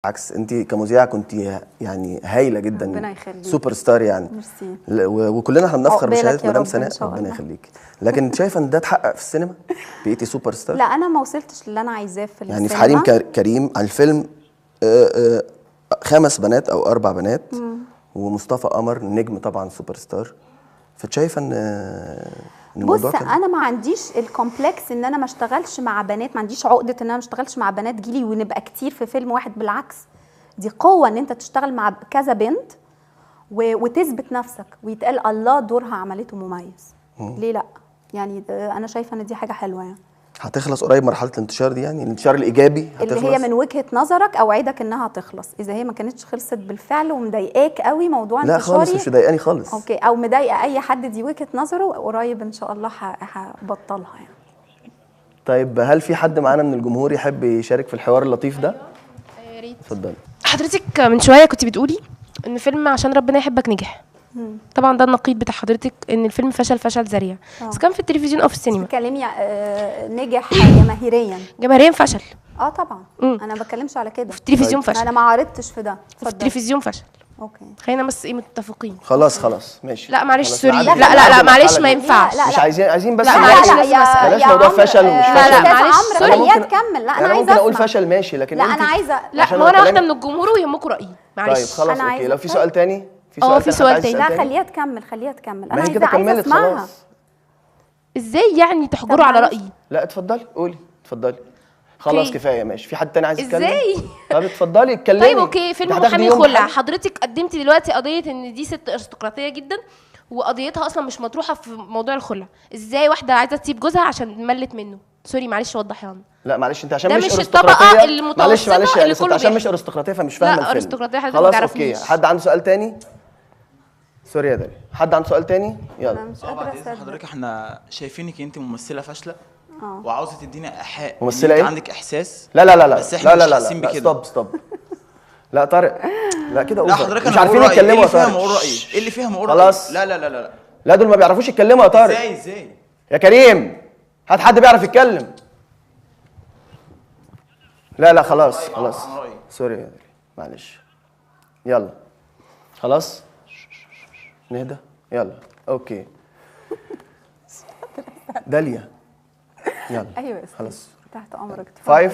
بالعكس انت كمذيعه كنت يعني هايله جدا. ربنا يخليك. سوبر ستار يعني. ميرسي. وكلنا احنا بنفخر عقبالك بشهاده يا مدام رب إن سناء، شاء ربنا الله. يخليك. لكن انت شايفه ان ده اتحقق في السينما؟ بقيتي سوبر ستار؟ لا انا ما وصلتش اللي انا عايزاه في السينما. يعني في حريم كريم على الفيلم 5 بنات او 4 بنات، ومصطفى قمر نجم طبعا سوبر ستار. فشايفه ان الموضوع بص كان انا ما عنديش الكومبلكس ان انا ما اشتغلش مع بنات، ما عنديش عقده ان انا ما اشتغلش مع بنات جيلي ونبقى كتير في فيلم واحد. بالعكس دي قوه ان انت تشتغل مع كذا بنت وتثبت نفسك ويتقال الله دورها عملته مميز. ليه لا؟ يعني انا شايفه ان دي حاجه حلوه يعني. هتخلص قريب مرحله الانتشار دي، يعني الانتشار الايجابي هتخلص اللي هي من وجهه نظرك اوعدك انها هتخلص. اذا هي ما كانتش خلصت بالفعل ومضايقاك قوي موضوع لا انتشاري، خالص مش مضايقاني خالص. اوكي، او مضايقه اي حد دي وجهه نظره، قريب ان شاء الله هبطلها يعني. طيب هل في حد معانا من الجمهور يحب يشارك في الحوار اللطيف ده؟ يا ريت. اتفضلي. حضرتك من شويه كنت بتقولي ان فيلم عشان ربنا يحبك نجح. طبعا ده النقيض بتاع حضرتك، ان الفيلم فشل ذريع. بس كان في التلفزيون او في السينما. بتكلمي نجح جماهيريا؟ جماهيريا فشل. طبعا. انا ما بتكلمش على كده. في التلفزيون فشل. انا ما عارضتش في ده. في التلفزيون فشل. اوكي خلينا بس متفقين. خلاص ماشي. لا معلش خلاص، سوري، نعدي لا معلش المرحلة ما دي. ينفعش. لا، مش عايزين بس لا، نناقش. معلش، بلاش موضوع فشل ومش فشل. لا معلش عمرو سوري. خليها تكمل. لا انا ممكن عايزه اقول أسمع. فشل ماشي، لكن لا انت انا عايزه. لا عشان ما انا هو واحده كلام- من الجمهور ويهمكوا رايي. معلش. طيب خلاص أنا اوكي. عايزة لو في أسأل. سؤال تاني، في في سؤال حد عايز تاني. لا تاني؟ خليها تكمل. ما انا هي كده عايزه كملت اسمعها. خلاص. ازاي يعني تحجروا طب على معلش. رايي؟ لا اتفضلي قولي، اتفضلي. خلاص أوكي. كفايه ماشي. في حد تاني عايز يتكلم؟ ازاي؟ طب اتفضلي اتكلمي. طيب اوكي، فيلم انت هتاخدي محامي يوم خلع. حل؟ حضرتك قدمتي دلوقتي قضيه ان دي ست ارستقراطيه جدا، وقضيتها اصلا مش مطروحه في موضوع الخلع. ازاي واحده عايزه تسيب جوزها عشان ملت منه؟ سوري معلش وضحي لنا. لا معلش انت عشان ده مش مش ارستقراطيه. الطبقة المتوسطة معلش اللي انت كله عشان مش بيحصل. ارستقراطيه فمش فاهمه لا الفيلم. ارستقراطيه حضرتك خلاص ما اوكي. تعرفنيش. حد عنده سؤال تاني؟ سوري يا دالي، حد عنده سؤال تاني؟ انا يلا. مش قادره بعد إذن اصدق. حضرتك احنا شايفينك انت ممثله فاشله وعاوزه تدينا ايحاء ممثلة إن انت إيه؟ عندك احساس. لا بس احنا مش حاسين لا بكده. ستوب. لا طارق، لا كده لا اوفر. حضرتك مش انا عارفين بقول رأيي. يتكلموا ايه يا اللي فيها طارق. ما اقول رايي؟ ايه اللي فيها ما اقول خلاص. رايي؟ لا لا دول ما بيعرفوش يتكلموا يا طارق. ازاي يا كريم هات حد بيعرف يتكلم. لا خلاص. سوري يا دالي معلش. يلا خلاص نهدى. يلا اوكي. داليا يلا. ايوه يا أستاذ. خلاص. تحت امرك. 5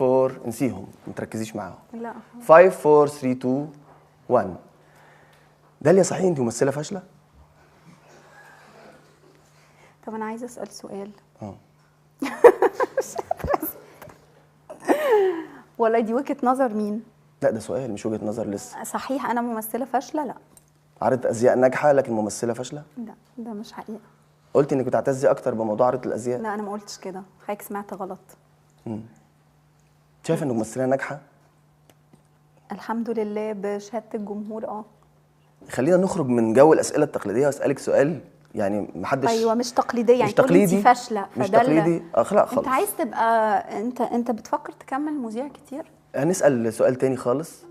4 نسيهم، ما تركزيش معاهم. لا 5 4 3 2 1. داليا صحيح انت ممثله فاشله؟ طب انا عايزه اسال سؤال. والله دي وجهه نظر مين؟ لا ده سؤال مش وجهه نظر لسه. صحيح انا ممثله فاشله؟ لا عارضة ازياء ناجحه لكن ممثله فاشله؟ لا ده مش حقيقه. قلت انك بتعتزي اكتر بموضوع عرض الازياء. لا انا ما قلتش كده، حضرتك سمعت غلط. شايفه انك ممثله ناجحه؟ الحمد لله بشهاده الجمهور. خلينا نخرج من جو الاسئله التقليديه واسالك سؤال يعني محدش. ايوه مش تقليديه يعني. مش تقليدي. انت فاشله مش فده تقليدي. لا خالص. انت عايز تبقى انت بتفكر تكمل مذيع كتير؟ هنسال سؤال تاني خالص.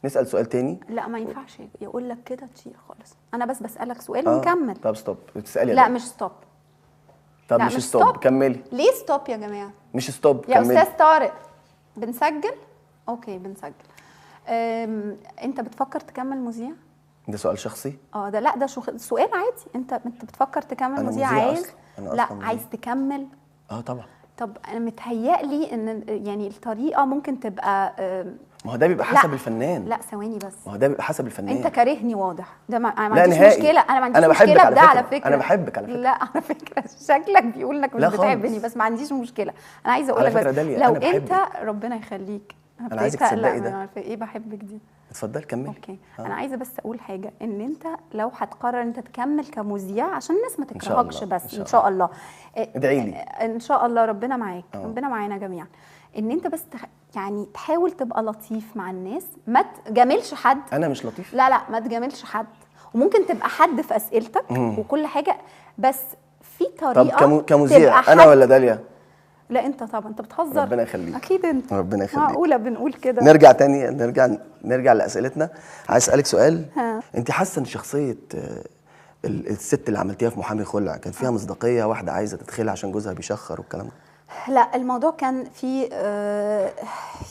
نسال سؤال تاني. لا ما ينفعش يقول لك كده تشيل خالص. انا بس بسالك سؤال ونكمل. طب ستوب بتسالي. لا مش ستوب. طب لا مش ستوب كملي. ليه ستوب يا جماعه؟ مش ستوب يا كملي. استاذ طارق بنسجل؟ اوكي بنسجل. انت بتفكر تكمل مذيع؟ ده سؤال شخصي. ده لا ده سؤال عادي. انت بتفكر تكمل أنا مذيع؟ مذيع عايز؟ أصلاً. أنا لا أصلاً مذيع. عايز تكمل؟ طبعا. طب انا متهيألي ان يعني الطريقه ممكن تبقى ما هو ده بيبقى حسب الفنان. لا ثواني بس. ما هو ده بيبقى حسب الفنان. انت كارهني واضح. ده ما لا عنديش نهائي. مشكله. انا ما عنديش بحبك مشكله على بده فكرة. على فكره. انا بحبك على فكره. لا على فكره شكلك بيقول انك مش لا خالص. بتحبني، بس ما عنديش مشكله. انا عايزه اقول على لك بس فكرة داليا، لو أنا انت بحبك. ربنا يخليك. أنا عايزك ابتديت تصدقي أقلق ده. من عارفة ايه بحبك دي. اتفضل كملي. اوكي. انا عايزه بس اقول حاجه، ان انت لو هتقرر انت تكمل كمذيع عشان الناس ما إن شاء الله. تكرهكش بس ان شاء الله. ادعي لي. ان شاء الله ربنا معاك. ربنا معانا جميعا. ان انت بس يعني تحاول تبقى لطيف مع الناس، ما تجاملش حد. انا مش لطيف. لا ما تجاملش حد، وممكن تبقى حد في اسئلتك وكل حاجه، بس في طريقه. طب كمذيع انا ولا داليا؟ لا انت طبعا انت بتهزر. ربنا يخليك. اكيد انت. ربنا يخليك. معقوله بنقول كده؟ نرجع تاني نرجع لاسئلتنا. عايز اسالك سؤال. انت حاسه ان شخصيه الست اللي عملتيها في محامي خلع كان فيها مصداقيه؟ واحده عايزه تتخلع عشان جوزها بيشخر والكلام ده. لا الموضوع كان فيه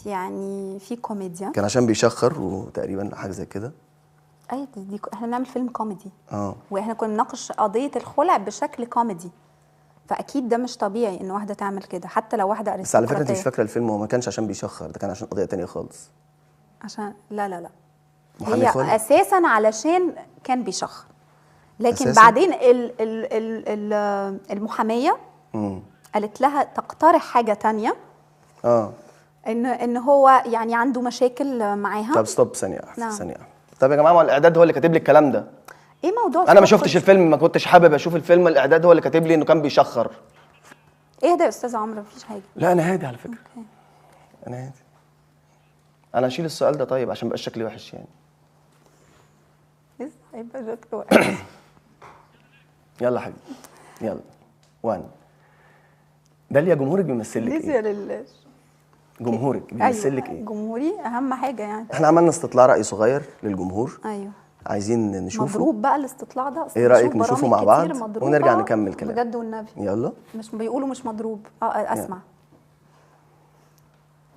يعني في كوميديا. كان عشان بيشخر وتقريبا حاجه زي كده. اي احنا بنعمل فيلم كوميدي. اه واحنا كنا بنناقش قضيه الخلع بشكل كوميدي، فاكيد ده مش طبيعي ان واحده تعمل كده حتى لو واحده بس على فكره انت مش ارستقراطية. فاكره الفيلم، هو ما كانش عشان بيشخر، ده كان عشان قضيه تانية خالص. عشان لا محامي هي خلع؟ اساسا علشان كان بيشخر، لكن أساساً؟ بعدين المحاميه قالت لها تقترح حاجه تانية، اه ان هو يعني عنده مشاكل معاها. طب ستوب ثانيه واحدة، نعم. ثانيه واحدة. طب يا جماعه، ما الاعداد هو اللي كاتب لي الكلام ده. ايه موضوع انا ما ستوب شفتش الفيلم، ما كنتش حابب اشوف الفيلم، الاعداد هو اللي كاتب لي انه كان بيشخر. ايه ده يا استاذ عمرو؟ مفيش حاجه. لا انا هادي على فكره. اوكي. انا هادي. انا هشيل السؤال ده طيب عشان مبقاش شكلي وحش يعني. لسه هيبقى شكله وحش. يلا حبيبي يلا. 1 داليا، جمهورك بيمثل لك لسه ايه؟ لله. جمهورك بيمثل لك ايه؟ جمهوري اهم حاجه يعني. احنا عملنا استطلاع رأي صغير للجمهور، ايوه عايزين نشوفه. مضروب بقى الاستطلاع ده. أصل ايه رأيك بشوف نشوفه برامج مع بعض كتير مضروبة ونرجع نكمل كلام؟ بجد والنبي. يلا. مش بيقولوا مش مضروب. اسمع.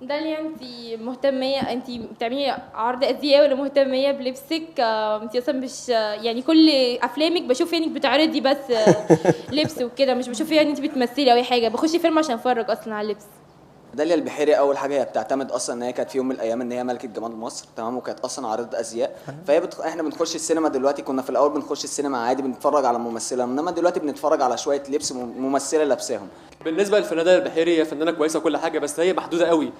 داليا، انت مهتميه، انت بتعملي عرض ازياء ولا مهتميه بلبسك؟ انت اصلا مش يعني كل افلامك بشوف انك بتعرضي بس لبس وكده، مش بشوف يعني انت بتمثلي او اي حاجه. بخش فيلم عشان اتفرج اصلا على اللبس. داليا البحيري اول حاجه هي بتعتمد اصلا ان هي كانت في يوم من الايام ان هي ملكه جمال مصر، تمام، وكانت اصلا عارضه ازياء. فهي احنا بنخش السينما دلوقتي، كنا في الاول بنخش السينما عادي بنتفرج على ممثله، انما دلوقتي بنتفرج على شويه لبس ممثله لابساهم. بالنسبه للفنانه داليا البحيري، هي فنانه كويسه وكل حاجه، بس هي محدوده قوي،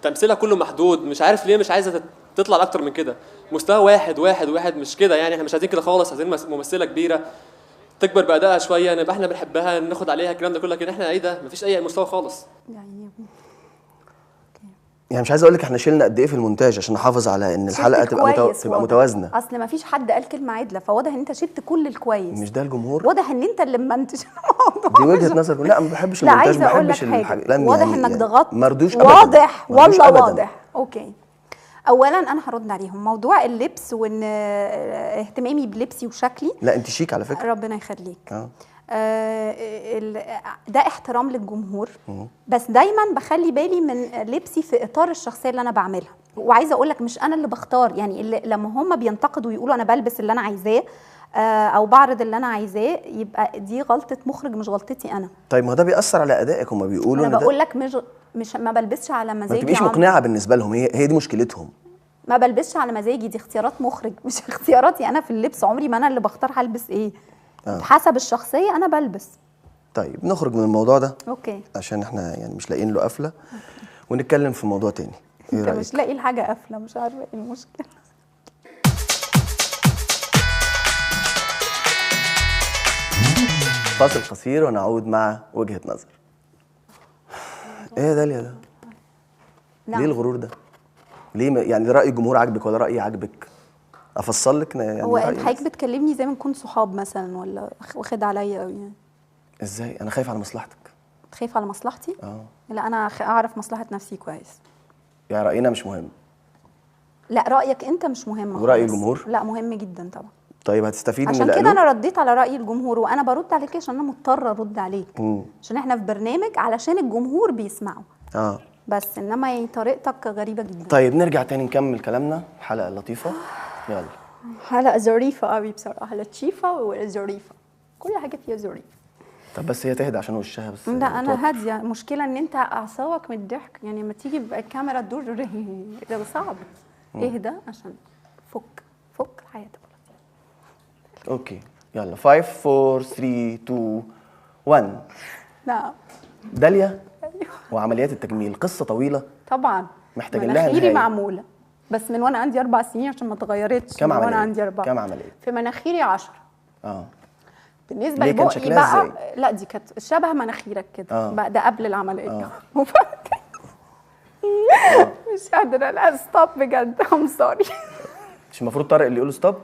تمثيلها كله محدود. مش عارف ليه مش عايزه تطلع اكتر من كده. مستوى واحد مش كده يعني. احنا مش عايزين كده خالص، عايزين ممثله كبيره تكبر بادائها شويه، نبقى احنا بنحبها ناخد عليها الكلام ده كله. لكن احنا ايه ده؟ مفيش اي مستوى خالص. يعني مش عايز اقول لك احنا شلنا قد ايه في المونتاج عشان نحافظ على ان الحلقه تبقى متوازنه. اصل ما فيش حد قال كلمه عدله، فواضح ان انت شلت كل الكويس. مش ده الجمهور؟ واضح ان انت اللي منتج دي وجهه نظر. لا ما بحبش لا، المونتاج، ما عايزه اقول لك بحبش حاجه. واضح انك ضغطت. مردوش ابدا. واضح مردوش والله أبداً. واضح. اوكي. اولا انا هرد عليهم موضوع اللبس وان اهتمامي بلبسي وشكلي. لا انت شيك على فكره. ربنا يخليك. ده احترام للجمهور. بس دايما بخلي بالي من لبسي في اطار الشخصيه اللي انا بعملها. وعايزه اقول لك مش انا اللي بختار، يعني لما هم بينتقدوا ويقولوا انا بلبس اللي انا عايزاه او بعرض اللي انا عايزاه، يبقى دي غلطه مخرج مش غلطتي انا. طيب ما ده بيأثر على ادائك. هم بيقولوا انا ان بقول لك مش ما بلبسش على مزاجي. ما تبقيش مقنعه بالنسبه لهم، هي دي مشكلتهم. ما بلبسش على مزاجي، دي اختيارات مخرج مش اختياراتي انا في اللبس. عمري ما انا اللي بختار هلبس ايه. حسب الشخصيه انا بلبس. طيب نخرج من الموضوع ده. اوكي. عشان احنا يعني مش لاقيين له قفله. ونتكلم في موضوع تاني. ايه انت رايك؟ مش لاقي الحاجه قافله، مش عارفه ايه المشكله. فاصل قصير ونعود مع وجهه نظر. ايه يا داليا ده؟ نعم. ليه الغرور ده؟ ليه يعني رأي الجمهور عاجبك ولا رأيي عاجبك؟ افصل لك يعني. هو انت حضرتك بتكلمني زي ما نكون صحاب مثلا، ولا واخد عليا قوي يعني؟ ازاي؟ انا خايف على مصلحتك. خايف على مصلحتي؟ اه. لا انا اعرف مصلحه نفسي كويس. يعني رأينا مش مهم؟ لا رأيك انت مش مهم. ورأي الجمهور؟ لا مهم جدا طبعا. طيب هتستفيد من عشان اللي كده قالوه؟ انا رديت على رأي الجمهور، وانا برد عليك عشان انا مضطره ارد عليك. عشان احنا في برنامج علشان الجمهور بيسمعوا. بس انما يعني طريقتك غريبه جدا. طيب نرجع تاني نكمل كلامنا. حلقه لطيفه. يلا. حلقه ظريفه قوي بصراحه، لطيفه وظريفه، كل حاجه فيها ظريفه. طب بس هي تهدى عشان وشها بس. لا انا هاديه. المشكله ان انت اعصابك من الضحك، يعني لما تيجي الكاميرا تدور ده صعب. اهدى عشان فك حياتك. اوكي يلا 5 4 3 2 1. نعم. داليا وعمليات التجميل قصه طويله طبعا. محتاجين لها مناخيري نهاية. معموله بس من وانا عندي 4 سنين عشان ما اتغيرتش. كم عمليه؟ وانا عندي 4. كم عمليه؟ في مناخيري 10. ليه بالنسبه كان لبقي شكلها بقى إزاي؟ لا دي كانت شبه مناخيرك كده. بقى ده قبل العمليه. مش قادره. لا ستوب بجد. ام سوري. مش المفروض طارق اللي يقول ستوب؟